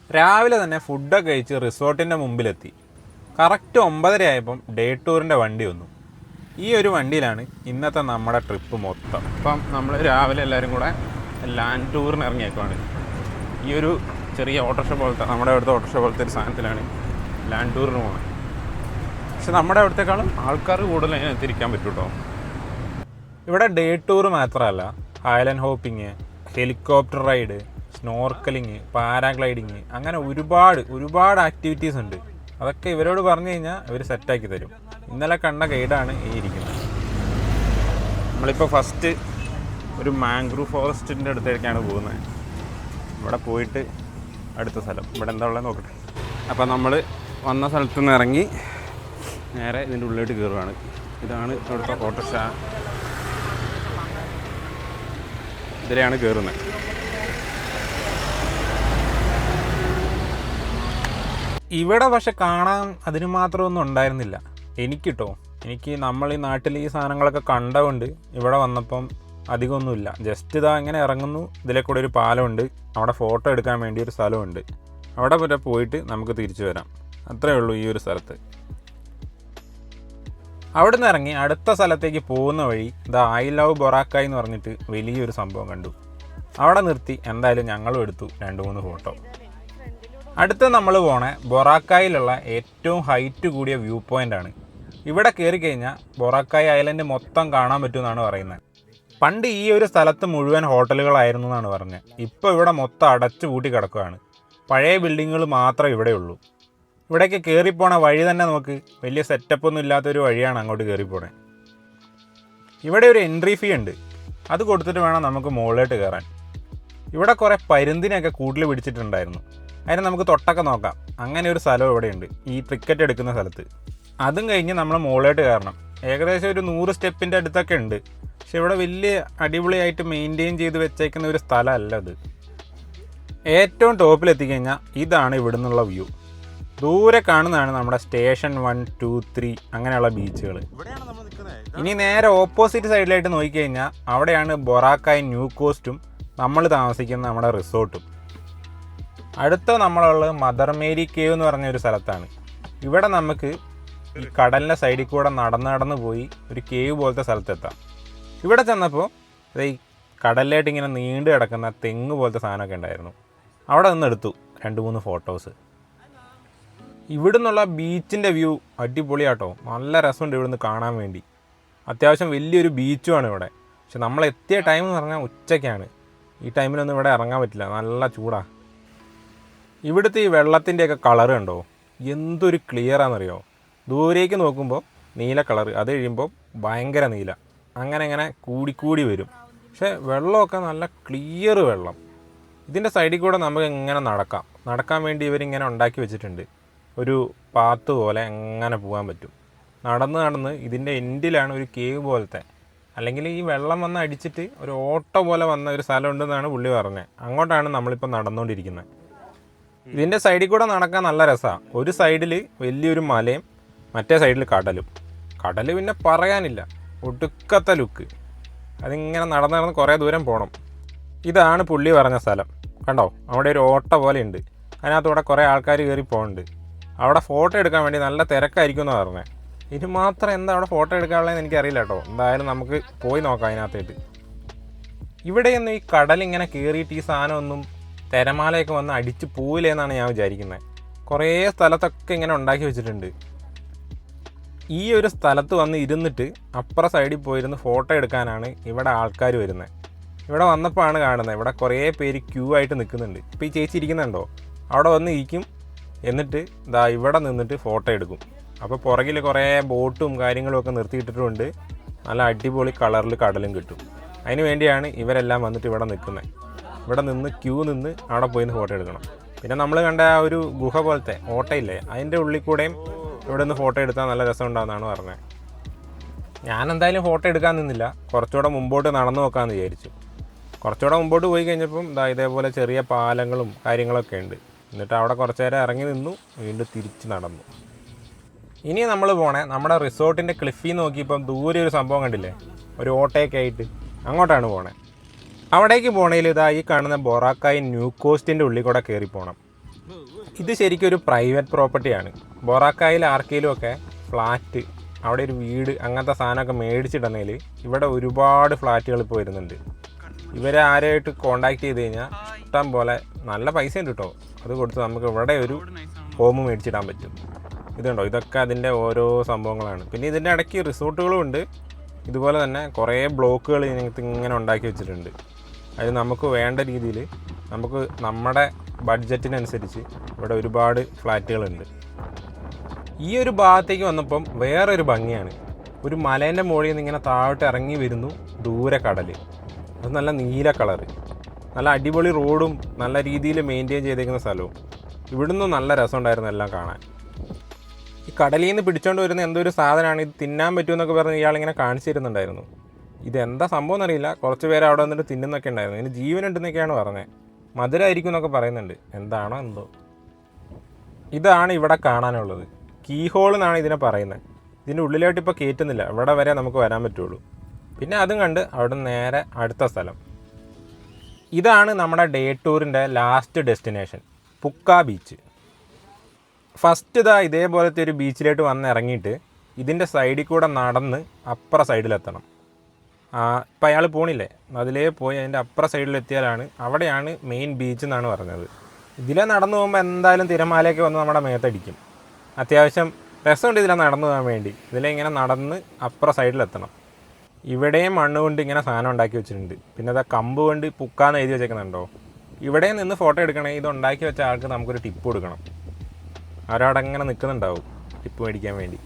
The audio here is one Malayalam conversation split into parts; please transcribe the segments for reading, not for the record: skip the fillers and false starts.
രാവിലെ തന്നെ ഫുഡൊക്കെ കഴിച്ച് റിസോർട്ടിൻ്റെ മുമ്പിലെത്തി. കറക്റ്റ് 9:30 ആയപ്പം ഡേ ടൂറിൻ്റെ വണ്ടി വന്നു. ഈ ഒരു വണ്ടിയിലാണ് ഇന്നത്തെ നമ്മുടെ ട്രിപ്പ് മൊത്തം. അപ്പം നമ്മൾ രാവിലെ എല്ലാവരും കൂടെ ലാൻഡ് ടൂറിന് ഇറങ്ങിയേക്കുവാണ്. ഈ ഒരു ചെറിയ ഓട്ടോറിക്ഷ പോലത്തെ, നമ്മുടെ അവിടുത്തെ ഓട്ടോറിക്ഷ പോലത്തെ ഒരു സാധനത്തിലാണ് ലാൻഡ് ടൂറിന് പോകുന്നത്. പക്ഷെ നമ്മുടെ അവിടത്തേക്കാളും ആൾക്കാർ കൂടുതൽ അതിനകത്ത് ഇരിക്കാൻ പറ്റും കേട്ടോ. ഇവിടെ ഡേ ടൂർ മാത്രമല്ല, ഐലൻഡ് ഹോപ്പിങ്, ഹെലികോപ്റ്റർ റൈഡ്, സ്നോർക്കലിങ്, പാരാഗ്ലൈഡിങ്, അങ്ങനെ ഒരുപാട് ആക്ടിവിറ്റീസ് ഉണ്ട്. അതൊക്കെ ഇവരോട് പറഞ്ഞു കഴിഞ്ഞാൽ ഇവർ സെറ്റാക്കി തരും. ഇന്നലെ കണ്ട ഗൈഡാണ് ഈ ഇരിക്കുന്നത്. നമ്മളിപ്പോൾ ഫസ്റ്റ് ഒരു മാംഗ്രൂവ് ഫോറസ്റ്റിൻ്റെ അടുത്തേക്കാണ് പോകുന്നത്. ഇവിടെ പോയിട്ട് അടുത്ത സ്ഥലം ഇവിടെ എന്താ ഉള്ളത് നോക്കട്ടെ. അപ്പോൾ നമ്മൾ വന്ന സ്ഥലത്തു നിന്ന് ഇറങ്ങി നേരെ ഇതിൻ്റെ ഉള്ളിലോട്ട് കയറുകയാണ്. ഇതാണ് ഇവിടുത്തെ ഓട്ടോറിക്ഷ. ഇതിലെയാണ് കയറുന്നത്. ഇവിടെ പക്ഷെ കാണാൻ അതിന് മാത്രമൊന്നും ഉണ്ടായിരുന്നില്ല എനിക്ക് നമ്മൾ ഈ നാട്ടിൽ ഈ സാധനങ്ങളൊക്കെ കണ്ടതുകൊണ്ട് ഇവിടെ വന്നപ്പം അധികമൊന്നുമില്ല. ജസ്റ്റ് ഇതാ ഇങ്ങനെ ഇറങ്ങുന്നു, ഇതിലെ കൂടെ ഒരു പാലമുണ്ട്, അവിടെ ഫോട്ടോ എടുക്കാൻ വേണ്ടി ഒരു സ്ഥലമുണ്ട്, അവിടെ വരെ പോയിട്ട് നമുക്ക് തിരിച്ചു വരാം. അത്രയേ ഉള്ളൂ ഈ ഒരു സ്ഥലത്ത്. അവിടെ നിന്ന് ഇറങ്ങി അടുത്ത സ്ഥലത്തേക്ക് പോകുന്ന വഴി ദാ ഐ ലവ് ബൊറാക്കായ് എന്ന് പറഞ്ഞിട്ട് വലിയൊരു സംഭവം കണ്ടു. അവിടെ നിർത്തി എന്തായാലും ഞങ്ങളും എടുത്തു 2-3 ഫോട്ടോ. അടുത്ത് നമ്മൾ പോണേ ബൊറാക്കായിലുള്ള ഏറ്റവും ഹൈറ്റ് കൂടിയ വ്യൂ പോയിൻ്റാണ്. ഇവിടെ കയറി കഴിഞ്ഞാൽ ബൊറാക്കായ് ഐലൻഡ് മൊത്തം കാണാൻ പറ്റുമെന്നാണ് പറയുന്നത്. പണ്ട് ഈ ഒരു സ്ഥലത്ത് മുഴുവൻ ഹോട്ടലുകളായിരുന്നു എന്നാണ് പറഞ്ഞത്. ഇപ്പോൾ ഇവിടെ മൊത്തം അടച്ചു പൂട്ടി കിടക്കുകയാണ്. പഴയ ബിൽഡിങ്ങുകൾ മാത്രമേ ഇവിടെയുള്ളൂ. ഇവിടേക്ക് കയറിപ്പോണ വഴി തന്നെ നോക്ക്, വലിയ സെറ്റപ്പൊന്നും ഇല്ലാത്തൊരു വഴിയാണ് അങ്ങോട്ട് കയറിപ്പോണേ. ഇവിടെ ഒരു എൻട്രി ഫീ ഉണ്ട്, അത് കൊടുത്തിട്ട് വേണം നമുക്ക് മുകളിലോട്ട് കയറാൻ. ഇവിടെ കുറേ പരുന്തിനെയൊക്കെ കൂട്ടിൽ പിടിച്ചിട്ടുണ്ടായിരുന്നു. അതിന് നമുക്ക് തൊട്ടൊക്കെ നോക്കാം. അങ്ങനെ ഒരു സ്ഥലം ഇവിടെയുണ്ട്, ഈ ടിക്കറ്റ് എടുക്കുന്ന സ്ഥലത്ത്. അതും കഴിഞ്ഞ് നമ്മൾ മുകളിലോട്ട് കയറണം. ഏകദേശം ഒരു 100 സ്റ്റെപ്പിൻ്റെ അടുത്തൊക്കെ ഉണ്ട്. പക്ഷെ ഇവിടെ വലിയ അടിപൊളിയായിട്ട് മെയിൻറ്റെയിൻ ചെയ്ത് വെച്ചേക്കുന്ന ഒരു സ്ഥലമല്ല ഇത്. ഏറ്റവും ടോപ്പിലെത്തിക്കഴിഞ്ഞാൽ ഇതാണ് ഇവിടെ നിന്നുള്ള വ്യൂ. ദൂരെ കാണുന്നതാണ് നമ്മുടെ സ്റ്റേഷൻ 1, 2, 3 അങ്ങനെയുള്ള ബീച്ചുകൾ. ഇനി നേരെ ഓപ്പോസിറ്റ് സൈഡിലായിട്ട് നോക്കിക്കഴിഞ്ഞാൽ അവിടെയാണ് ബൊറാക്കായ് ന്യൂ കോസ്റ്റും നമ്മൾ താമസിക്കുന്ന നമ്മുടെ റിസോർട്ടും. അടുത്ത നമ്മളുള്ളത് മദർ മേരി കേവ് എന്ന് പറഞ്ഞൊരു സ്ഥലത്താണ്. ഇവിടെ നമുക്ക് ഈ കടലിൻ്റെ സൈഡിൽ കൂടെ നടന്ന് പോയി ഒരു കേവ് പോലത്തെ സ്ഥലത്തെത്താം. ഇവിടെ ചെന്നപ്പോൾ ഈ കടലിലായിട്ട് ഇങ്ങനെ നീണ്ടു കിടക്കുന്ന തെങ്ങ് പോലത്തെ സാധനമൊക്കെ ഉണ്ടായിരുന്നു. അവിടെ നിന്ന് എടുത്തു 2-3 ഫോട്ടോസ്. ഇവിടെ നിന്നുള്ള ബീച്ചിൻ്റെ വ്യൂ അടിപൊളിയാട്ടോ, നല്ല രസമുണ്ട് ഇവിടുന്ന് കാണാൻ വേണ്ടി. അത്യാവശ്യം വലിയൊരു ബീച്ചുമാണ് ഇവിടെ. പക്ഷെ നമ്മൾ എത്തിയ ടൈം എന്ന് പറഞ്ഞാൽ ഉച്ചയ്ക്കാണ്. ഈ ടൈമിലൊന്നും ഇവിടെ ഇറങ്ങാൻ പറ്റില്ല, നല്ല ചൂടാണ്. ഇവിടുത്തെ ഈ വെള്ളത്തിൻ്റെയൊക്കെ കളർ കണ്ടോ, എന്തൊരു ക്ലിയറാണെന്നറിയോ. ദൂരേക്ക് നോക്കുമ്പോൾ നീല കളർ, അത് കഴിയുമ്പോൾ ഭയങ്കര നീല, അങ്ങനെ കൂടിക്കൂടി വരും. പക്ഷേ വെള്ളമൊക്കെ നല്ല ക്ലിയർ വെള്ളം. ഇതിൻ്റെ സൈഡിൽ കൂടെ നമുക്ക് ഇങ്ങനെ നടക്കാൻ വേണ്ടി ഇവരിങ്ങനെ ഉണ്ടാക്കി വെച്ചിട്ടുണ്ട്. ഒരു പാത്ത് പോലെ എങ്ങനെ പോകാൻ പറ്റും. നടന്ന് ഇതിൻ്റെ എൻഡിലാണ് ഒരു കേവ് പോലത്തെ, അല്ലെങ്കിൽ ഈ വെള്ളം വന്ന് അടിച്ചിട്ട് ഒരു ഓട്ടോ പോലെ വന്ന ഒരു സ്ഥലം ഉണ്ടെന്നാണ് പുള്ളി പറഞ്ഞത്. അങ്ങോട്ടാണ് നമ്മളിപ്പോൾ നടന്നുകൊണ്ടിരിക്കുന്നത്. ഇതിൻ്റെ സൈഡിൽ കൂടെ നടക്കാൻ നല്ല രസമാണ്. ഒരു സൈഡിൽ വലിയൊരു മലയും മറ്റേ സൈഡിൽ കടൽ പിന്നെ പറയാനില്ല, ഒടുക്കത്തെ ലുക്ക്. അതിങ്ങനെ നടന്ന് കുറേ ദൂരം പോകണം. ഇതാണ് പുള്ളി പറഞ്ഞ സ്ഥലം കണ്ടോ. അവിടെ ഒരു ഓട്ടോ പോലെ ഉണ്ട്, അതിനകത്തൂടെ കുറേ ആൾക്കാർ കയറി പോകുന്നുണ്ട്. അവിടെ ഫോട്ടോ എടുക്കാൻ വേണ്ടി നല്ല തിരക്കായിരിക്കും എന്നാണ് പറഞ്ഞത്. ഇനി മാത്രം എന്താ അവിടെ ഫോട്ടോ എടുക്കാനുള്ളതെന്ന് എനിക്കറിയില്ല കേട്ടോ. എന്തായാലും നമുക്ക് പോയി നോക്കാം അതിനകത്തേട്ട്. ഇവിടെയൊന്നും ഈ കടലിങ്ങനെ കയറിയിട്ട് ഈ സാധനമൊന്നും തിരമാലയൊക്കെ വന്ന് അടിച്ച് പോവില്ലെന്നാണ് ഞാൻ വിചാരിക്കുന്നത്. കുറേ സ്ഥലത്തൊക്കെ ഇങ്ങനെ ഉണ്ടാക്കി വെച്ചിട്ടുണ്ട്. ഈ ഒരു സ്ഥലത്ത് വന്ന് ഇരുന്നിട്ട് അപ്പുറ സൈഡിൽ പോയിരുന്ന് ഫോട്ടോ എടുക്കാനാണ് ഇവിടെ ആൾക്കാർ വരുന്നത്. ഇവിടെ വന്നപ്പോഴാണ് കാണുന്നത്, ഇവിടെ കുറേ പേര് ക്യൂ ആയിട്ട് നിൽക്കുന്നുണ്ട്. ഇപ്പോൾ ഈ ചേച്ചി ഇരിക്കുന്നുണ്ടോ, അവിടെ വന്ന് ഇരിക്കും, എന്നിട്ട് ഇതാ ഇവിടെ നിന്നിട്ട് ഫോട്ടോ എടുക്കും. അപ്പോൾ പുറകിൽ കുറേ ബോട്ടും കാര്യങ്ങളും ഒക്കെ നിർത്തിയിട്ടിട്ടുണ്ട്. നല്ല അടിപൊളി കളറിൽ കടലും കിട്ടും. അതിന് വേണ്ടിയാണ് ഇവരെല്ലാം വന്നിട്ട് ഇവിടെ നിൽക്കുന്നത്. ഇവിടെ നിന്ന് ക്യൂ നിന്ന് അവിടെ പോയി ഫോട്ടോ എടുക്കണം. പിന്നെ നമ്മൾ കണ്ട ആ ഒരു ഗുഹ പോലത്തെ ഓട്ടയില്ലേ, അതിൻ്റെ ഉള്ളിൽ കൂടെയും ഇവിടെ നിന്ന് ഫോട്ടോ എടുത്താൽ നല്ല രസം ഉണ്ടാകുന്നതാണ് പറഞ്ഞത്. ഞാൻ എന്തായാലും ഫോട്ടോ എടുക്കാൻ നിന്നില്ല, കുറച്ചുകൂടെ മുമ്പോട്ട് നടന്നു നോക്കാമെന്ന് വിചാരിച്ചു. കുറച്ചുകൂടെ മുമ്പോട്ട് പോയി കഴിഞ്ഞപ്പം ഇതേപോലെ ചെറിയ പാലങ്ങളും കാര്യങ്ങളൊക്കെ ഉണ്ട്. എന്നിട്ട് അവിടെ കുറച്ച് നേരം ഇറങ്ങി നിന്നു, വീണ്ടും തിരിച്ച് നടന്നു. ഇനി നമ്മൾ പോണേ നമ്മുടെ റിസോർട്ടിൻ്റെ ക്ലിഫിൽ നോക്കിയപ്പം ദൂരെ ഒരു സംഭവം കണ്ടില്ലേ, ഒരു ഓട്ടയൊക്കെ ആയിട്ട്, അങ്ങോട്ടാണ് പോണേ. അവിടേക്ക് പോണേൽ ഈ കാണുന്ന ബൊറാക്കായ് ന്യൂ കോസ്റ്റിൻ്റെ ഉള്ളിൽ കൂടെ കയറി പോകണം. ഇത് ശരിക്കും ഒരു പ്രൈവറ്റ് പ്രോപ്പർട്ടിയാണ്. ബൊറാക്കായിൽ ആർക്കെങ്കിലും ഒക്കെ ഫ്ലാറ്റ്, അവിടെ ഒരു വീട്, അങ്ങനത്തെ സാധനമൊക്കെ മേടിച്ചിടണേൽ ഇവിടെ ഒരുപാട് ഫ്ലാറ്റുകൾ ഇപ്പോൾ വരുന്നുണ്ട്. ഇവരെ ആരായിട്ട് കോണ്ടാക്ട് ചെയ്ത് കഴിഞ്ഞാൽ ഇഷ്ടം പോലെ നല്ല പൈസ ഉണ്ട് കേട്ടോ. അത് കൊടുത്ത് നമുക്ക് ഇവിടെ ഒരു ഹോം മേടിച്ചിടാൻ പറ്റും. ഇതുണ്ടോ, ഇതൊക്കെ അതിൻ്റെ ഓരോ സംഭവങ്ങളാണ്. പിന്നെ ഇതിൻ്റെ ഇടയ്ക്ക് റിസോർട്ടുകളും ഉണ്ട്. ഇതുപോലെ തന്നെ കുറേ ബ്ലോക്കുകൾ ഇതിനകത്ത് ഇങ്ങനെ ഉണ്ടാക്കി വെച്ചിട്ടുണ്ട്. അത് നമുക്ക് വേണ്ട രീതിയിൽ നമുക്ക് നമ്മുടെ ബഡ്ജറ്റിനനുസരിച്ച് ഇവിടെ ഒരുപാട് ഫ്ലാറ്റുകളുണ്ട്. ഈ ഒരു ഭാഗത്തേക്ക് വന്നപ്പം വേറൊരു ഭംഗിയാണ്. ഒരു മലേൻ്റെ മുകളിൽ നിന്ന് ഇങ്ങനെ താഴോട്ട് ഇറങ്ങി വരുന്നു, ദൂരെ കടൽ. അത് നല്ല നീല കളറ്, നല്ല അടിപൊളി റോഡും നല്ല രീതിയിൽ മെയിൻറ്റെയിൻ ചെയ്തേക്കുന്ന സ്ഥലവും. ഇവിടുന്ന് നല്ല രസമുണ്ടായിരുന്നു എല്ലാം കാണാൻ. ഈ കടലിൽ നിന്ന് പിടിച്ചുകൊണ്ട് വരുന്ന എന്തോ ഒരു സാധനമാണ്, ഇത് തിന്നാൻ പറ്റുമെന്നൊക്കെ പറഞ്ഞ് ഇയാളിങ്ങനെ കാണിച്ചു തരുന്നുണ്ടായിരുന്നു. ഇതെന്താ സംഭവം എന്നറിയില്ല. കുറച്ച് പേര് അവിടെ വന്നിട്ട് തിന്നുന്നൊക്കെ ഉണ്ടായിരുന്നു. ഇതിന് ജീവനുണ്ടെന്നൊക്കെയാണ് പറഞ്ഞത്. മധുരമായിരിക്കും എന്നൊക്കെ പറയുന്നുണ്ട്. എന്താണോ എന്തോ. ഇതാണ് ഇവിടെ കാണാനുള്ളത്. കീ ഹോൾ എന്നാണ് ഇതിനെ പറയുന്നത്. ഇതിൻ്റെ ഉള്ളിലോട്ട് ഇപ്പോൾ കയറ്റുന്നില്ല, ഇവിടെ വരെ നമുക്ക് വരാൻ പറ്റുള്ളൂ. പിന്നെ അതും കണ്ട് അവിടെ നേരെ അടുത്ത സ്ഥലം. ഇതാണ് നമ്മുടെ ഡേ ടൂറിൻ്റെ last destination, Puka beach. First ഇതേപോലത്തെ ഒരു ബീച്ചിലോട്ട് വന്ന് ഇറങ്ങിയിട്ട് ഇതിൻ്റെ സൈഡിൽ കൂടെ നടന്ന് അപ്പുറ സൈഡിലെത്തണം. ഇപ്പം അയാൾ പോണില്ലേ, അതിലേ പോയി അതിൻ്റെ അപ്പുറ സൈഡിലെത്തിയാലാണ് അവിടെയാണ് മെയിൻ ബീച്ച് എന്നാണ് പറഞ്ഞത്. ഇതിലെ നടന്നു പോകുമ്പോൾ എന്തായാലും തിരമാലയൊക്കെ വന്ന് നമ്മുടെ മേത്തടിക്കും. അത്യാവശ്യം രസമുണ്ട് ഇതിലെ നടന്നു പോകാൻ വേണ്ടി. ഇതിലെ ഇങ്ങനെ നടന്ന് അപ്പുറ സൈഡിലെത്തണം. ഇവിടെയും മണ്ണ് കൊണ്ട് ഇങ്ങനെ സാധനം ഉണ്ടാക്കി വെച്ചിട്ടുണ്ട്. പിന്നെ അത് കമ്പ് കൊണ്ട് പുക്കാന്ന് എഴുതി വെച്ചേക്കുന്നുണ്ടോ. ഇവിടെ നിന്ന് ഫോട്ടോ എടുക്കണേ, ഇത് ഉണ്ടാക്കി വെച്ച ആൾക്ക് നമുക്കൊരു ടിപ്പ് കൊടുക്കണം. അവരവിടെ അങ്ങനെ നിൽക്കുന്നുണ്ടാവും ടിപ്പ് മേടിക്കാൻ വേണ്ടി.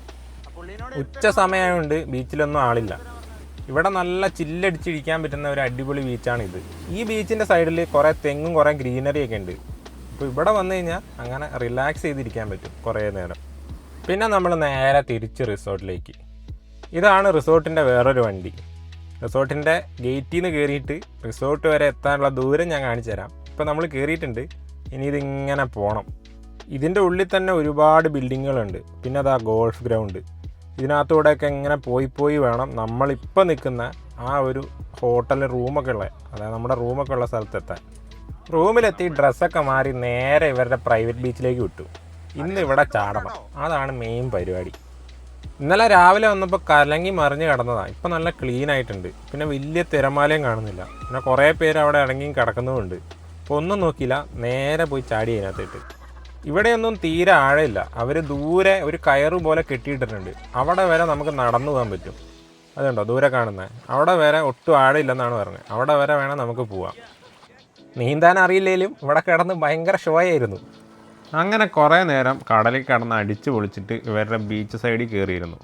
ഉച്ച സമയമായതുകൊണ്ട് ബീച്ചിലൊന്നും ആളില്ല. ഇവിടെ നല്ല ചില്ലടിച്ചിരിക്കാൻ പറ്റുന്ന ഒരു അടിപൊളി ബീച്ചാണിത്. ഈ ബീച്ചിൻ്റെ സൈഡിൽ കുറേ തെങ്ങും കുറേ ഗ്രീനറിയൊക്കെ ഉണ്ട്. അപ്പോൾ ഇവിടെ വന്നു കഴിഞ്ഞാൽ അങ്ങനെ റിലാക്സ് ചെയ്തിരിക്കാൻ പറ്റും കുറേ നേരം. പിന്നെ നമ്മൾ നേരെ തിരിച്ച് റിസോർട്ടിലേക്ക്. ഇതാണ് റിസോർട്ടിൻ്റെ വേറൊരു വണ്ടി. റിസോർട്ടിൻ്റെ ഗേറ്റിൽ നിന്ന് കയറിയിട്ട് റിസോർട്ട് വരെ എത്താനുള്ള ദൂരം ഞാൻ കാണിച്ചു തരാം. ഇപ്പോൾ നമ്മൾ കയറിയിട്ടുണ്ട്, ഇനി ഇതിങ്ങനെ പോകണം. ഇതിൻ്റെ ഉള്ളിൽ തന്നെ ഒരുപാട് ബിൽഡിങ്ങുകളുണ്ട്. പിന്നെ അതാ ഗോൾഫ് ഗ്രൗണ്ട്. ഇതിനകത്തൂടെയൊക്കെ ഇങ്ങനെ പോയി വേണം നമ്മളിപ്പോൾ നിൽക്കുന്ന ആ ഒരു ഹോട്ടലിൽ റൂമൊക്കെ ഉള്ളത്, അതായത് നമ്മുടെ റൂമൊക്കെ ഉള്ള സ്ഥലത്തെത്താൻ. റൂമിലെത്തി ഡ്രസ്സൊക്കെ മാറി നേരെ ഇവരുടെ പ്രൈവറ്റ് ബീച്ചിലേക്ക് വിട്ടു. ഇന്ന് ഇവിടെ ചാടണം, അതാണ് മെയിൻ പരിപാടി. ഇന്നലെ രാവിലെ വന്നപ്പോൾ കലങ്ങി മറിഞ്ഞ് കിടന്നതാണ്. ഇപ്പം നല്ല ക്ലീൻ ആയിട്ടുണ്ട്. പിന്നെ വലിയ തിരമാലയും കാണുന്നില്ല. പിന്നെ കുറേ പേര് അവിടെ ഇറങ്ങിയും കിടക്കുന്നുമുണ്ട്. അപ്പോൾ ഒന്നും നോക്കിയില്ല, നേരെ പോയി ചാടി അതിനകത്തിട്ട്. ഇവിടെയൊന്നും തീരെ ആഴമില്ല. അവർ ദൂരെ ഒരു കയറ് പോലെ കെട്ടിയിട്ടിട്ടുണ്ട്. അവിടെ വരെ നമുക്ക് നടന്നു പോകാൻ പറ്റും. അതുണ്ടോ ദൂരെ കാണുന്നത്, അവിടെ വരെ ഒട്ടും ആഴമില്ലെന്നാണ് പറഞ്ഞത്. അവിടെ വരെ വേണം നമുക്ക് പോവാം. നീന്താൻ അറിയില്ലെങ്കിലും ഇവിടെ കിടന്ന് ഭയങ്കര ഷോയായിരുന്നു. അങ്ങനെ കുറേ നേരം കടലിൽ കിടന്ന് അടിച്ച് പൊളിച്ചിട്ട് ഇവരുടെ ബീച്ച് സൈഡിൽ കയറിയിരുന്നു.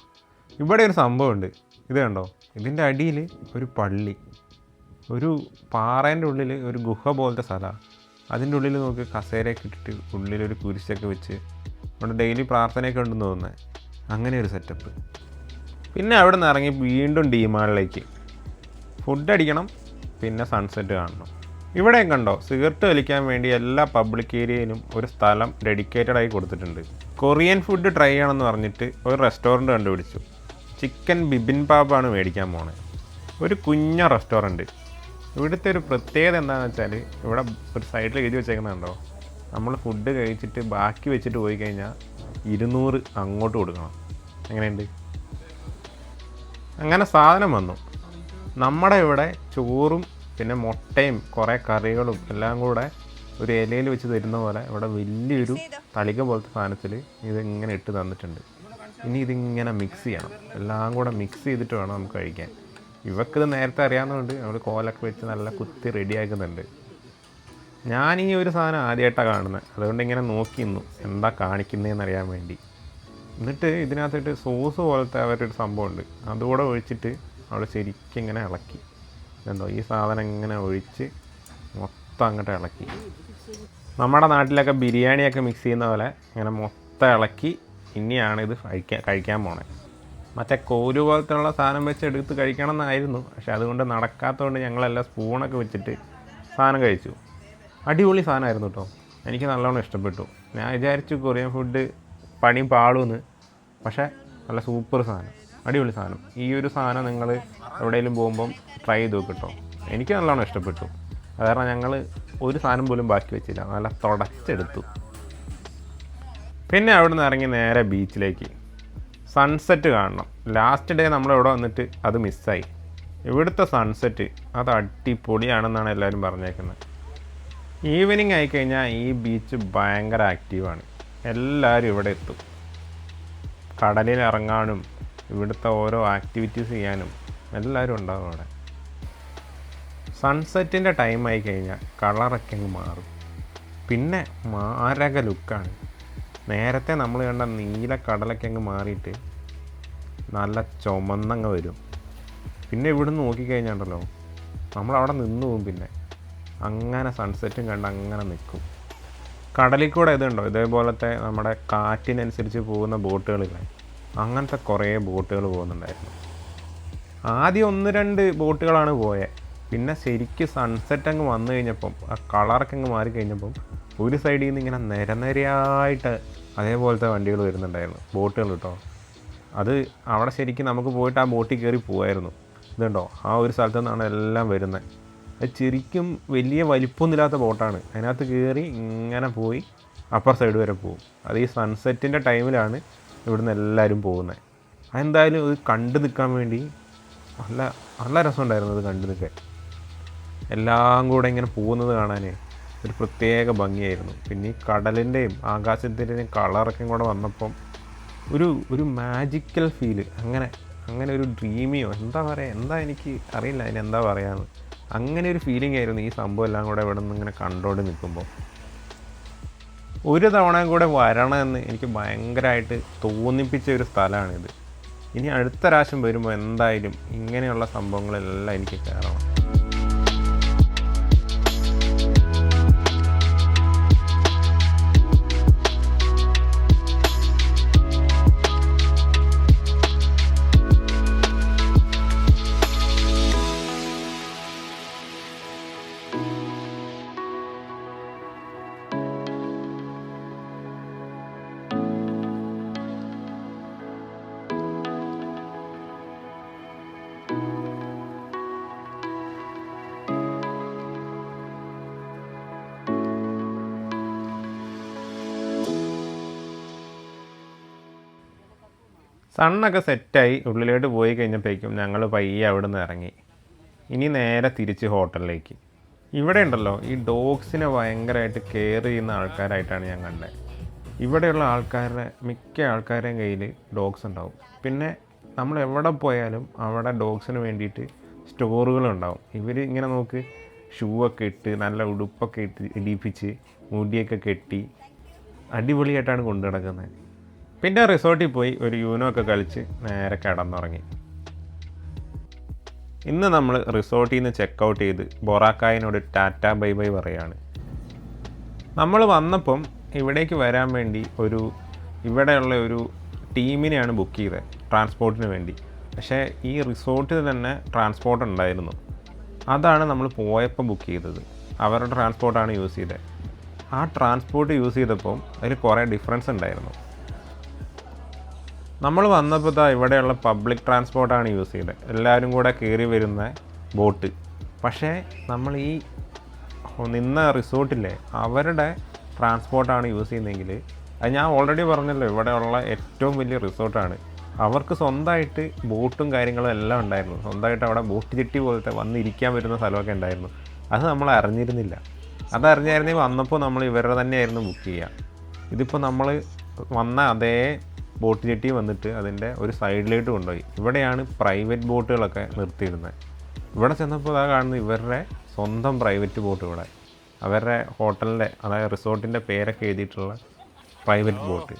ഇവിടെ ഒരു സംഭവമുണ്ട്, ഇത് കണ്ടോ. ഇതിൻ്റെ അടിയിൽ ഒരു പള്ളി, ഒരു പാറേൻ്റെ ഉള്ളിൽ ഒരു ഗുഹ പോലത്തെ സ്ഥലമാണ്. അതിൻ്റെ ഉള്ളിൽ നോക്കി കസേരയൊക്കെ ഇട്ടിട്ട് ഉള്ളിലൊരു കുരിശൊക്കെ വെച്ച് അവിടെ ഡെയിലി പ്രാർത്ഥനയൊക്കെ ഉണ്ടെന്ന് തോന്നുന്നത്. അങ്ങനെ ഒരു സെറ്റപ്പ്. പിന്നെ അവിടെ നിന്ന് ഇറങ്ങി വീണ്ടും ഡീമാളിലേക്ക് ഫുഡ് അടിക്കണം, പിന്നെ സൺസെറ്റ് കാണണം. ഇവിടെയും കണ്ടോ, സിഗരറ്റ് വലിക്കാൻ വേണ്ടി എല്ലാ പബ്ലിക് ഏരിയയിലും ഒരു സ്ഥലം ഡെഡിക്കേറ്റഡായി കൊടുത്തിട്ടുണ്ട്. കൊറിയൻ ഫുഡ് ട്രൈ ചെയ്യണമെന്ന് പറഞ്ഞിട്ട് ഒരു റെസ്റ്റോറൻറ്റ് കണ്ടുപിടിച്ചു. ചിക്കൻ ബിബിൻബാബാണ് മേടിക്കാൻ പോണത്. ഒരു കുഞ്ഞ റെസ്റ്റോറൻറ്റ്. ഇവിടുത്തെ ഒരു പ്രത്യേകത എന്താണെന്ന് വെച്ചാൽ ഇവിടെ ഒരു സൈഡിൽ എഴുതി വെച്ചേക്കുന്നുണ്ടോ, നമ്മൾ ഫുഡ് കഴിച്ചിട്ട് ബാക്കി വെച്ചിട്ട് പോയി കഴിഞ്ഞാൽ 200 അങ്ങോട്ട് കൊടുക്കണം. എങ്ങനെയുണ്ട്? അങ്ങനെ സാധനം വന്നു. നമ്മുടെ ഇവിടെ ചോറും പിന്നെ മുട്ടയും കുറേ കറികളും എല്ലാം കൂടെ ഒരു ഇലയിൽ വെച്ച് തരുന്ന പോലെ ഇവിടെ വലിയൊരു തളിക പോലത്തെ സാധനത്തിൽ ഇതിങ്ങനെ ഇട്ട് തന്നിട്ടുണ്ട്. ഇനി ഇതിങ്ങനെ മിക്സ് ചെയ്യണം. എല്ലാം കൂടെ മിക്സ് ചെയ്തിട്ട് വേണം നമുക്ക് കഴിക്കാൻ. ഇവക്കിത് നേരത്തെ അറിയാവുന്നതുകൊണ്ട് നമ്മൾ കോലൊക്കെ വെച്ച് നല്ല കുത്തി റെഡിയാക്കുന്നുണ്ട്. ഞാൻ ഈ ഒരു സാധനം ആദ്യമായിട്ടാണ് കാണുന്നത്, അതുകൊണ്ട് ഇങ്ങനെ നോക്കി നിന്നു എന്താ കാണിക്കുന്നതെന്ന് അറിയാൻ വേണ്ടി. എന്നിട്ട് ഇതിനകത്തിട്ട് സോസ് പോലത്തെ അവരൊരു സംഭവമുണ്ട്, അതുകൂടെ ഒഴിച്ചിട്ട് അവിടെ ശരിക്കും ഇങ്ങനെ ഇളക്കി. എന്തോ ഈ സാധനം ഇങ്ങനെ ഒഴിച്ച് മൊത്തം അങ്ങോട്ട് ഇളക്കി. നമ്മുടെ നാട്ടിലൊക്കെ ബിരിയാണിയൊക്കെ മിക്സ് ചെയ്യുന്ന പോലെ ഇങ്ങനെ മൊത്തം ഇളക്കി ഇനിയാണ് ഇത് കഴിക്കാൻ പോണേ. മറ്റേ കോല് പോലത്തുള്ള സാധനം വെച്ച് എടുത്ത് കഴിക്കണം എന്നായിരുന്നു, പക്ഷെ അതുകൊണ്ട് നടക്കാത്തതുകൊണ്ട് ഞങ്ങളെല്ലാം സ്പൂണൊക്കെ വെച്ചിട്ട് സാധനം കഴിച്ചു. അടിപൊളി സാധനമായിരുന്നു കേട്ടോ, എനിക്ക് നല്ലോണം ഇഷ്ടപ്പെട്ടു. ഞാൻ വിചാരിച്ചു കൊറിയൻ ഫുഡ് പണിയും പാളുമെന്ന്, പക്ഷേ നല്ല സൂപ്പർ സാധനം, അടിപൊളി സാധനം. ഈ ഒരു സാധനം നിങ്ങൾ എവിടെയെങ്കിലും പോകുമ്പം ട്രൈ ചെയ്ത് നോക്ക് കേട്ടോ. എനിക്ക് നല്ലോണം ഇഷ്ടപ്പെട്ടു. അത് കാരണം ഞങ്ങൾ ഒരു സാധനം പോലും ബാക്കി വെച്ചില്ല, നല്ല തുടച്ചെടുത്തു. പിന്നെ അവിടെ നിന്ന് ഇറങ്ങി നേരെ ബീച്ചിലേക്ക്. സൺസെറ്റ് കാണണം. ലാസ്റ്റ് ഡേ നമ്മളിവിടെ വന്നിട്ട് അത് മിസ്സായി. ഇവിടുത്തെ സൺസെറ്റ് അത് അടിപൊളിയാണെന്നാണ് എല്ലാവരും പറഞ്ഞേക്കുന്നത്. ഈവനിങ് ആയിക്കഴിഞ്ഞാൽ ഈ ബീച്ച് ഭയങ്കര ആക്റ്റീവാണ്. എല്ലാവരും ഇവിടെ എത്തും. കടലിൽ ഇറങ്ങാനും ഇവിടുത്തെ ഓരോ ആക്ടിവിറ്റീസ് ചെയ്യാനും എല്ലാവരും ഉണ്ടാവും അവിടെ. സൺസെറ്റിൻ്റെ ടൈം ആയി കഴിഞ്ഞാൽ കളറൊക്കെ അങ്ങ് മാറും. പിന്നെ മാരക ലുക്കാണ്. നേരത്തെ നമ്മൾ കണ്ട നീല കടലൊക്കെ അങ്ങ് മാറിയിട്ട് നല്ല ചുമന്നങ്ങ് വരും. പിന്നെ ഇവിടുന്ന് നോക്കിക്കഴിഞ്ഞാണ്ടല്ലോ നമ്മളവിടെ നിന്ന് പോകും. പിന്നെ അങ്ങനെ സൺസെറ്റും കണ്ട് അങ്ങനെ നിൽക്കും. കടലിൽ കൂടെ ഇതുണ്ടോ ഇതേപോലത്തെ നമ്മുടെ കാറ്റിനനുസരിച്ച് പോകുന്ന ബോട്ടുകളില്ലേ, അങ്ങനത്തെ കുറേ ബോട്ടുകൾ പോകുന്നുണ്ടായിരുന്നു. ആദ്യം 1-2 ബോട്ടുകളാണ് പോയത്. പിന്നെ ശരിക്കും സൺസെറ്റ് അങ്ങ് വന്നു കഴിഞ്ഞപ്പം ആ കളറൊക്കെ അങ്ങ് മാറിക്കഴിഞ്ഞപ്പം ഒരു സൈഡിൽ നിന്ന് ഇങ്ങനെ നിരനിരയായിട്ട് അതേപോലത്തെ വണ്ടികൾ വരുന്നുണ്ടായിരുന്നു, ബോട്ടുകൾ കേട്ടോ. അത് അവിടെ ശരിക്കും നമുക്ക് പോയിട്ട് ആ ബോട്ടിൽ കയറി പോകായിരുന്നു. ഇതുണ്ടോ ആ ഒരു സ്ഥലത്തു നിന്നാണ് എല്ലാം വരുന്നത്. അത് ശരിക്കും വലിയ വലിപ്പമൊന്നുമില്ലാത്ത ബോട്ടാണ്. അതിനകത്ത് കയറി ഇങ്ങനെ പോയി അപ്പർ സൈഡ് വരെ പോകും. അത് ഈ സൺസെറ്റിൻ്റെ ടൈമിലാണ് ഇവിടുന്ന് എല്ലാവരും പോകുന്നത്. അതെന്തായാലും ഇത് കണ്ടു നിൽക്കാൻ വേണ്ടി നല്ല നല്ല രസമുണ്ടായിരുന്നു. അത് കണ്ടു നിൽക്കാൻ എല്ലാം കൂടെ ഇങ്ങനെ പോകുന്നത് കാണാൻ ഒരു പ്രത്യേക ഭംഗിയായിരുന്നു. പിന്നെ ഈ കടലിൻ്റെയും ആകാശത്തിൻ്റെയും കളറൊക്കെ കൂടെ വന്നപ്പം ഒരു മാജിക്കൽ ഫീല്, അങ്ങനെ ഒരു ഡ്രീമിയോ എന്താ പറയുക, എന്താ എനിക്ക് അറിയില്ല അതിനെന്താ പറയാമെന്ന്. അങ്ങനെ ഒരു ഫീലിംഗ് ആയിരുന്നു ഈ സംഭവം എല്ലാം കൂടെ ഇവിടെ നിന്ന് ഇങ്ങനെ കണ്ടുകൊണ്ട് നിൽക്കുമ്പോൾ. ഒരു തവണ കൂടെ വരണമെന്ന് എനിക്ക് ഭയങ്കരമായിട്ട് തോന്നിപ്പിച്ച ഒരു സ്ഥലമാണിത്. ഇനി അടുത്ത പ്രാവശ്യം വരുമ്പോൾ എന്തായാലും ഇങ്ങനെയുള്ള സംഭവങ്ങളെല്ലാം എനിക്ക് കയറണം. സണ്ണൊക്കെ സെറ്റായി ഉള്ളിലോട്ട് പോയി കഴിഞ്ഞപ്പോഴേക്കും ഞങ്ങൾ പയ്യെ അവിടെ നിന്ന് ഇറങ്ങി. ഇനി നേരെ തിരിച്ച് ഹോട്ടലിലേക്ക്. ഇവിടെ ഉണ്ടല്ലോ ഈ ഡോഗ്സിനെ ഭയങ്കരമായിട്ട് കെയർ ചെയ്യുന്ന ആൾക്കാരായിട്ടാണ് ഞാൻ കണ്ടത്. ഇവിടെയുള്ള മിക്ക ആൾക്കാരുടെയും കയ്യിൽ ഡോഗ്സ് ഉണ്ടാവും. പിന്നെ നമ്മൾ എവിടെ പോയാലും അവിടെ ഡോഗ്സിന് വേണ്ടിയിട്ട് സ്റ്റോറുകളുണ്ടാവും. ഇവർ ഇങ്ങനെ നോക്ക് ഷൂ ഒക്കെ ഇട്ട് നല്ല ഉടുപ്പൊക്കെ ഇടിപ്പിച്ച് മുടിയൊക്കെ കെട്ടി അടിപൊളിയായിട്ടാണ് കൊണ്ടു നടക്കുന്നത്. പിന്നെ റിസോർട്ടിൽ പോയി ഒരു യൂനോ ഒക്കെ കളിച്ച് നേരെ കിടന്നുറങ്ങി. ഇന്ന് നമ്മൾ റിസോർട്ടിൽ നിന്ന് ചെക്കൗട്ട് ചെയ്ത് ബൊറാക്കായിനോട് ടാറ്റ ബൈ ബൈ പറയുകയാണ്. നമ്മൾ വന്നപ്പം ഇവിടേക്ക് വരാൻ വേണ്ടി ഇവിടെയുള്ള ഒരു ടീമിനെയാണ് ബുക്ക് ചെയ്തത് ട്രാൻസ്പോർട്ടിന് വേണ്ടി. പക്ഷേ ഈ റിസോർട്ടിൽ തന്നെ ട്രാൻസ്പോർട്ട് ഉണ്ടായിരുന്നു. അതാണ് നമ്മൾ പോയപ്പോൾ ബുക്ക് ചെയ്തത്. അവരുടെ ട്രാൻസ്പോർട്ടാണ് യൂസ് ചെയ്തത്. ആ ട്രാൻസ്പോർട്ട് യൂസ് ചെയ്തപ്പം അതിൽ കുറേ ഡിഫറൻസ് ഉണ്ടായിരുന്നു. നമ്മൾ വന്നപ്പോൾ ഇവിടെയുള്ള പബ്ലിക് ട്രാൻസ്പോർട്ടാണ് യൂസ് ചെയ്തത്, എല്ലാവരും കൂടെ കയറി വരുന്ന ബോട്ട്. പക്ഷേ നമ്മൾ ഈ നിന്ന റിസോർട്ടിലെ അവരുടെ ട്രാൻസ്പോർട്ടാണ് യൂസ് ചെയ്യുന്നതെങ്കിൽ അത് ഞാൻ ഓൾറെഡി പറഞ്ഞല്ലോ ഇവിടെയുള്ള ഏറ്റവും വലിയ റിസോർട്ടാണ്. അവർക്ക് സ്വന്തമായിട്ട് ബോട്ടും കാര്യങ്ങളും എല്ലാം ഉണ്ടായിരുന്നു. സ്വന്തമായിട്ട് അവിടെ ബോട്ട് ചിട്ടി പോലത്തെ വന്നിരിക്കാൻ വരുന്ന സ്ഥലമൊക്കെ ഉണ്ടായിരുന്നു. അത് നമ്മൾ അറിഞ്ഞിരുന്നില്ല. അതറിഞ്ഞായിരുന്നെങ്കിൽ വന്നപ്പോൾ നമ്മൾ ഇവരുടെ തന്നെയായിരുന്നു ബുക്ക് ചെയ്യുക. ഇതിപ്പോൾ നമ്മൾ വന്ന അതേ ബോട്ട് ജെട്ടി വന്നിട്ട് അതിൻ്റെ ഒരു സൈഡിലേക്ക് കൊണ്ടുപോയി. ഇവിടെയാണ് പ്രൈവറ്റ് ബോട്ടുകളൊക്കെ നിർത്തിയിരുന്നത്. ഇവിടെ ചെന്നപ്പോൾ കാണുന്നത് ഇവരുടെ സ്വന്തം പ്രൈവറ്റ് ബോട്ട്. ഇവിടെ അവരുടെ ഹോട്ടലിൻ്റെ അതായത് റിസോർട്ടിൻ്റെ പേരൊക്കെ എഴുതിയിട്ടുള്ള പ്രൈവറ്റ് ബോട്ട്.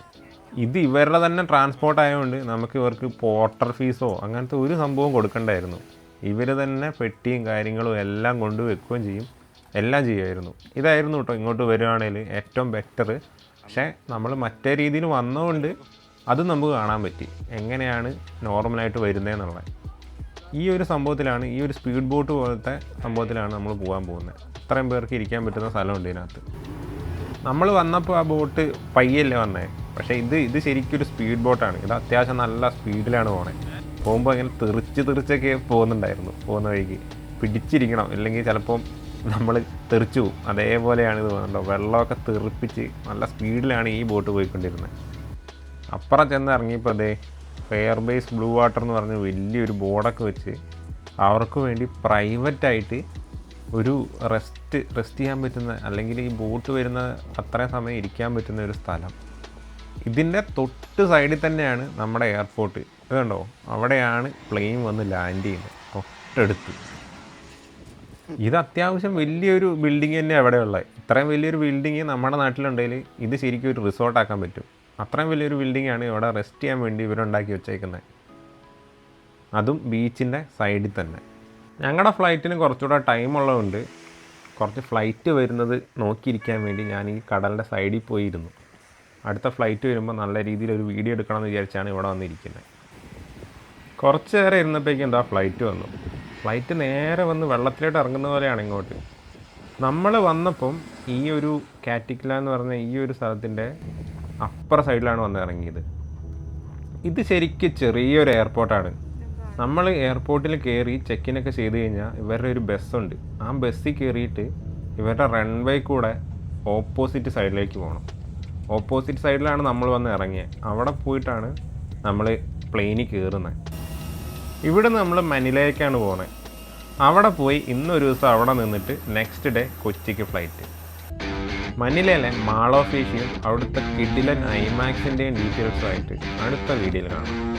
ഇത് ഇവരുടെ തന്നെ ട്രാൻസ്പോർട്ട് ആയതുകൊണ്ട് നമുക്ക് ഇവർക്ക് പോർട്ടർ ഫീസോ അങ്ങനത്തെ ഒരു സംഭവം കൊടുക്കണ്ടായിരുന്നു. ഇവർ തന്നെ പെട്ടിയും കാര്യങ്ങളും എല്ലാം കൊണ്ടുവെക്കുകയും ചെയ്യും, എല്ലാം ചെയ്യുമായിരുന്നു. ഇതായിരുന്നു കേട്ടോ ഇങ്ങോട്ട് വരികയാണെങ്കിൽ ഏറ്റവും ബെറ്റർ. പക്ഷേ നമ്മൾ മറ്റേ രീതിയിൽ വന്നതുകൊണ്ട് അത് നമുക്ക് കാണാൻ പറ്റി എങ്ങനെയാണ് നോർമലായിട്ട് വരുന്നതെന്നുള്ളത്. ഈ ഒരു സംഭവത്തിലാണ്, ഈ ഒരു സ്പീഡ് ബോട്ട് പോലത്തെ സംഭവത്തിലാണ് നമ്മൾ പോകാൻ പോകുന്നത്. ഇത്രയും പേർക്ക് ഇരിക്കാൻ പറ്റുന്ന സ്ഥലമുണ്ട് ഇതിനകത്ത്. നമ്മൾ വന്നപ്പോൾ ആ ബോട്ട് പയ്യല്ലേ വന്നേ, പക്ഷേ ഇത് ശരിക്കും ഒരു സ്പീഡ് ബോട്ടാണ്. ഇത് അത്യാവശ്യം നല്ല സ്പീഡിലാണ് പോണേ. പോകുമ്പോൾ ഇങ്ങനെ തെറിച്ചൊക്കെ പോകുന്നുണ്ടായിരുന്നു. പോകുന്ന വഴിക്ക് പിടിച്ചിരിക്കണം, ഇല്ലെങ്കിൽ ചിലപ്പം നമ്മൾ തെറിച്ചു പോകും. അതേപോലെയാണ് ഇത് പോകുന്നുണ്ടോ, വെള്ളമൊക്കെ തെറിപ്പിച്ച് നല്ല സ്പീഡിലാണ് ഈ ബോട്ട് പോയിക്കൊണ്ടിരുന്നത്. അപ്പുറം ചെന്ന് ഇറങ്ങിയപ്പോൾ അതേ ഫെയർ ബേസ് ബ്ലൂ വാട്ടർ എന്ന് പറഞ്ഞ് വലിയൊരു ബോർഡൊക്കെ വെച്ച് അവർക്ക് വേണ്ടി പ്രൈവറ്റായിട്ട് ഒരു റെസ്റ്റ് ചെയ്യാൻ പറ്റുന്ന, അല്ലെങ്കിൽ ഈ ബോട്ട് വരുന്ന അത്രയും സമയം ഇരിക്കാൻ പറ്റുന്ന ഒരു സ്ഥലം. ഇതിൻ്റെ തൊട്ട് സൈഡിൽ തന്നെയാണ് നമ്മുടെ എയർപോർട്ട്. ഇത് കണ്ടോ, അവിടെയാണ് പ്ലെയിൻ വന്ന് ലാൻഡ് ചെയ്യുന്നത്, തൊട്ടടുത്ത്. ഇത് അത്യാവശ്യം വലിയൊരു ബിൽഡിങ് തന്നെ അവിടെ ഉള്ളത്. ഇത്രയും വലിയൊരു ബിൽഡിങ് നമ്മുടെ നാട്ടിലുണ്ടെങ്കിൽ ഇത് ശരിക്കും ഒരു റിസോർട്ടാക്കാൻ പറ്റും. അത്രയും വലിയൊരു ബിൽഡിങ്ങാണ് ഇവിടെ റെസ്റ്റ് ചെയ്യാൻ വേണ്ടി ഇവരുണ്ടാക്കി വെച്ചേക്കുന്നത്, അതും ബീച്ചിൻ്റെ സൈഡിൽ തന്നെ. ഞങ്ങളുടെ ഫ്ലൈറ്റിന് കുറച്ചുകൂടെ ടൈം ഉള്ളതുകൊണ്ട് കുറച്ച് ഫ്ലൈറ്റ് വരുന്നത് നോക്കിയിരിക്കാൻ വേണ്ടി ഞാൻ ഈ കടലിൻ്റെ സൈഡിൽ പോയിരുന്നു. അടുത്ത ഫ്ലൈറ്റ് വരുമ്പോൾ നല്ല രീതിയിൽ ഒരു വീഡിയോ എടുക്കണമെന്ന് വിചാരിച്ചാണ് ഇവിടെ വന്നിരിക്കുന്നത്. കുറച്ച് നേരം ഇരുന്നപ്പോഴേക്കും എന്താ ഫ്ലൈറ്റ് വന്നു. ഫ്ലൈറ്റ് നേരെ വന്ന് വെള്ളത്തിലോട്ട് ഇറങ്ങുന്ന പോലെയാണ് ഇങ്ങോട്ട്. നമ്മൾ വന്നപ്പം ഈ ഒരു കാറ്റിക്ല എന്ന് പറഞ്ഞ ഈ ഒരു സ്ഥലത്തിൻ്റെ അപ്പുറ സൈഡിലാണ് വന്ന് ഇറങ്ങിയത്. ഇത് ശരിക്കും ചെറിയൊരു എയർപോർട്ടാണ്. നമ്മൾ എയർപോർട്ടിൽ കയറി ചെക്കിനൊക്കെ ചെയ്ത് കഴിഞ്ഞാൽ ഇവരുടെ ഒരു ബസ്സുണ്ട്. ആ ബസ്സിൽ കയറിയിട്ട് ഇവരുടെ റൺവേ കൂടെ ഓപ്പോസിറ്റ് സൈഡിലേക്ക് പോകണം. ഓപ്പോസിറ്റ് സൈഡിലാണ് നമ്മൾ വന്ന് ഇറങ്ങിയത്. അവിടെ പോയിട്ടാണ് നമ്മൾ പ്ലെയിനിൽ കയറുന്നത്. ഇവിടെ നമ്മൾ മനിലയിലേക്കാണ് പോകുന്നത്. അവിടെ പോയി ഇന്നൊരു ദിവസം അവിടെ നിന്നിട്ട് നെക്സ്റ്റ് ഡേ കൊച്ചിക്ക് ഫ്ലൈറ്റ്. മനിലയിലെ മാൾ ഓഫ് ഏഷ്യയും അവിടുത്തെ കിഡിലൻ ഐമാക്സിൻ്റെയും ഡീറ്റെയിൽസുമായിട്ട് അടുത്ത വീഡിയോയിൽ കാണാം.